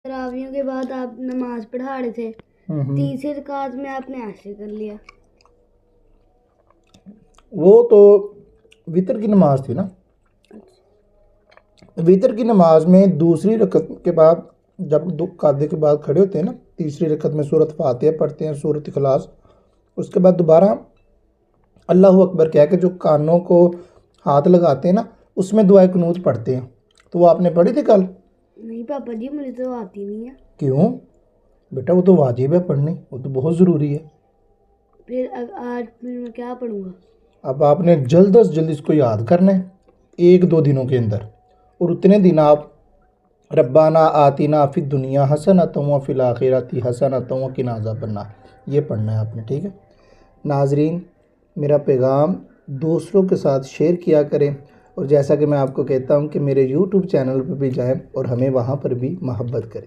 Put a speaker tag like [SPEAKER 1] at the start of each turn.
[SPEAKER 1] تراویحوں کے بعد آپ نماز پڑھا رہے تھے، تیسری رکعت میں آپ نے ایسے کر لیا۔
[SPEAKER 2] وہ تو وطر کی نماز تھی نا، وطر کی نماز میں دوسری رکعت کے بعد جب دو قعدے کے بعد کھڑے ہوتے ہیں نا، تیسری رکعت میں سورۃ فاتحہ پڑھتے ہیں، سورۃ اخلاص، اس کے بعد دوبارہ اللہ اکبر کہہ کے جو کانوں کو ہاتھ لگاتے ہیں نا، اس میں دعائے قنوت پڑھتے ہیں۔ تو وہ آپ نے پڑھی تھی کل؟
[SPEAKER 1] نہیں پاپا جی، مجھے تو آتی نہیں ہے۔
[SPEAKER 2] کیوں بیٹا؟ وہ تو واجب ہے پڑھنی، وہ تو بہت ضروری ہے۔
[SPEAKER 1] پھر آج میں کیا پڑھوں گا؟
[SPEAKER 2] اب آپ نے جلد از جلد اس کو یاد کرنا ہے 1-2 دنوں کے اندر، اور اتنے دن آپ ربنا آتنا فی الدنیا حسنۃ وفی الآخرۃ حسنۃ وقنا عذاب النار یہ پڑھنا ہے آپ نے، ٹھیک ہے؟ ناظرین، میرا پیغام دوسروں کے ساتھ شیئر کیا کریں، اور جیسا کہ میں آپ کو کہتا ہوں کہ میرے یوٹیوب چینل پہ بھی جائیں اور ہمیں وہاں پر بھی محبت کریں۔